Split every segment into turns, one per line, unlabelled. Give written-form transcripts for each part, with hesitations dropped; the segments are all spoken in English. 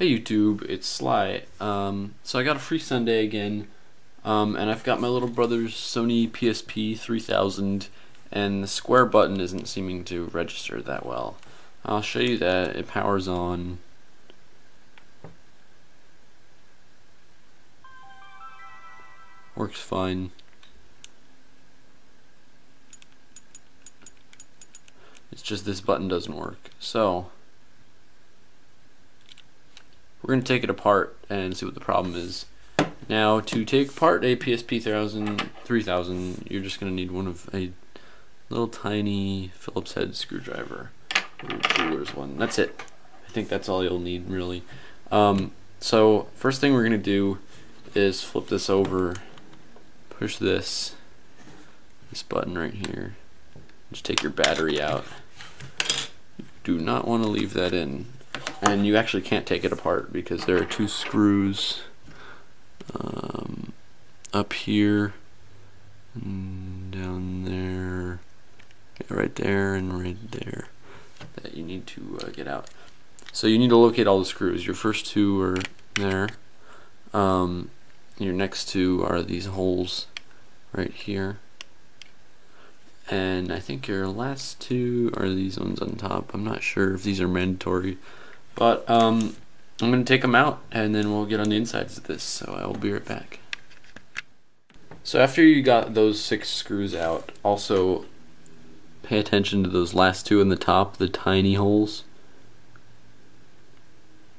Hey YouTube, it's Sly. So I got a free Sunday again, and I've got my little brother's Sony PSP 3000, and the square button isn't seeming to register that well. I'll show you that. It powers on. Works fine. It's just this button doesn't work. So we're going to take it apart and see what the problem is. Now, to take apart a PSP 3000, you're just going to need one of a little tiny Phillips head screwdriver, or jeweler's one. That's it. I think that's all you'll need, really. So first thing we're going to do is flip this over, push this button right here. Just take your battery out. You do not want to leave that in. And you actually can't take it apart because there are two screws up here and down there, yeah, right there and right there, that you need to get out. So you need to locate all the screws. Your first two are there. Your next two are these holes right here. And I think your last two are these ones on top. I'm not sure if these are mandatory. But I'm going to take them out and then we'll get on the insides of this, so I will be right back. So after you got those 6 screws out, also pay attention to those last two in the top, the tiny holes.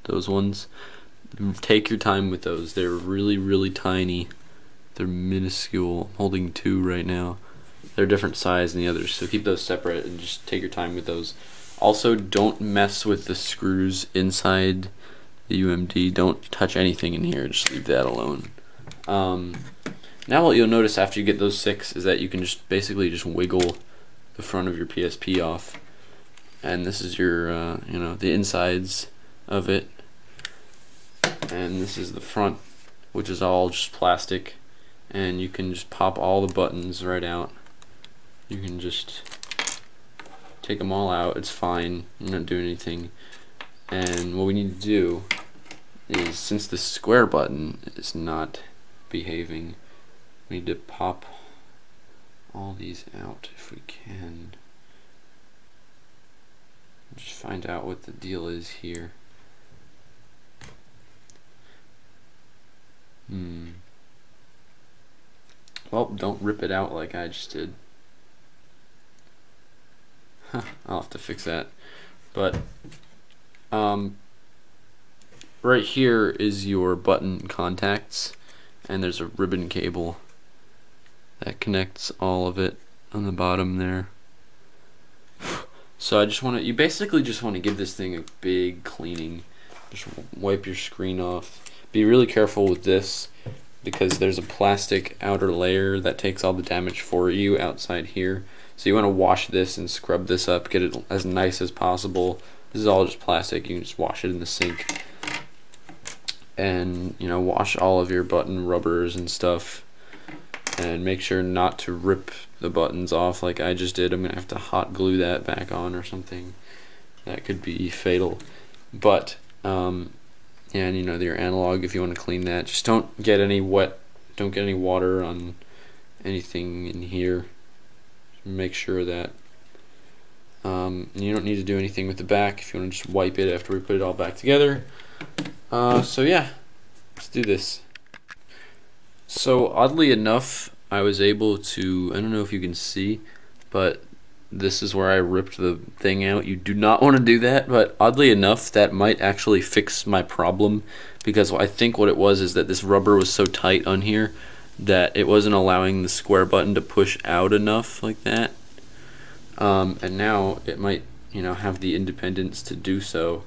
Those ones. Take your time with those. They're really, really tiny. They're minuscule. I'm holding 2 right now. They're different size than the others, so keep those separate and just take your time with those. Also, don't mess with the screws inside the UMD. Don't touch anything in here. Just leave that alone. Now what you'll notice after you get those 6 is that you can just basically just wiggle the front of your PSP off. And this is your, the insides of it. And this is the front, which is all just plastic. And you can just pop all the buttons right out. You can just take them all out. It's fine. I'm not doing anything. And what we need to do is, since the square button is not behaving, we need to pop all these out if we can. Just find out what the deal is here. Well, don't rip it out like I just did. I'll have to fix that. But right here is your button contacts, and there's a ribbon cable that connects all of it on the bottom there. So you basically just want to give this thing a big cleaning. Just wipe your screen off. Be really careful with this because there's a plastic outer layer that takes all the damage for you outside here. So you want to wash this and scrub this up, get it as nice as possible. This is all just plastic. You can just wash it in the sink. And, wash all of your button rubbers and stuff. And make sure not to rip the buttons off like I just did. I'm going to have to hot glue that back on or something. That could be fatal. But, and your analog, if you want to clean that, just don't get any water on anything in here. Make sure that you don't need to do anything with the back if you want to just wipe it after we put it all back together. So yeah, let's do this. So oddly enough, I was able to, I don't know if you can see, but this is where I ripped the thing out. You do not want to do that, but oddly enough, that might actually fix my problem, because I think what it was is that this rubber was so tight on here that it wasn't allowing the square button to push out enough like that. And now it might, have the independence to do so.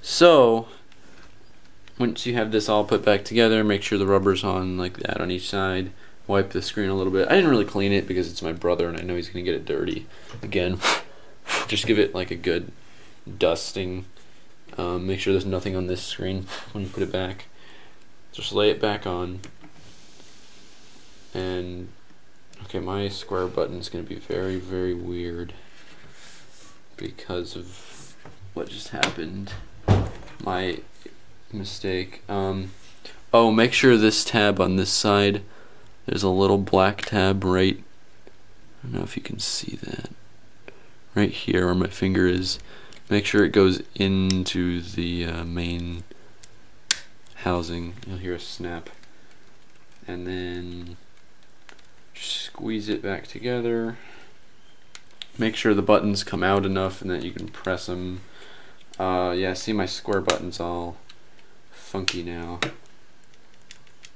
So once you have this all put back together, make sure the rubber's on like that on each side. Wipe the screen a little bit. I didn't really clean it because it's my brother and I know he's gonna get it dirty again. Just give it like a good dusting. Make sure there's nothing on this screen when you put it back. Just lay it back on. And okay, my square button is going to be very, very weird because of what just happened. My mistake. Oh, make sure this tab on this side, there's a little black tab right, I don't know if you can see that, right here where my finger is. Make sure it goes into the main housing. You'll hear a snap. And then squeeze it back together. Make sure the buttons come out enough and that you can press them. Yeah, see my square button's all funky now.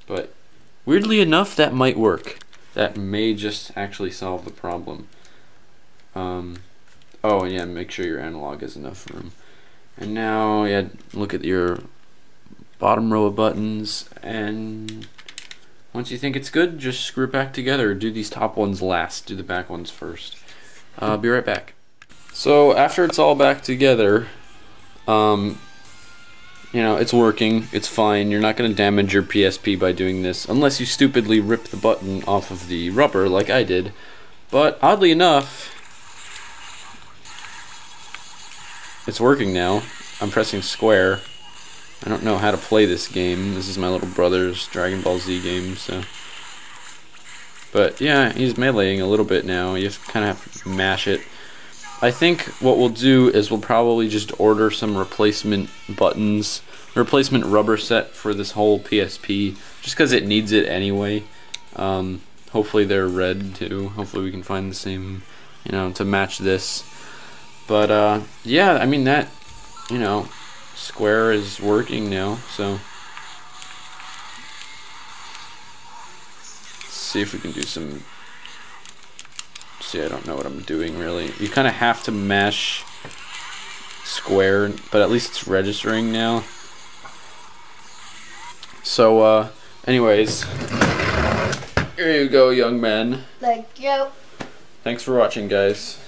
But weirdly enough, that might work. That may just actually solve the problem. Oh, and yeah, make sure your analog has enough room. And now, yeah, look at your bottom row of buttons, and once you think it's good, just screw it back together. Do these top ones last, do the back ones first. I'll be right back. So after it's all back together, you know, it's working, it's fine. You're not going to damage your PSP by doing this, unless you stupidly rip the button off of the rubber like I did. But oddly enough, it's working now. I'm pressing square. I don't know how to play this game. This is my little brother's Dragon Ball Z game, so. But yeah, he's meleeing a little bit now. You kind of have to mash it. I think what we'll do is we'll probably just order some replacement buttons, replacement rubber set for this whole PSP, just because it needs it anyway. Hopefully they're red too. Hopefully we can find the same, you know, to match this. But yeah, I mean that, you know, square is working now, so let's see if we can do some. See, I don't know what I'm doing really. You kind of have to mash square, but at least it's registering now. So anyways, here you go, young man.
Thank you.
Thanks for watching, guys.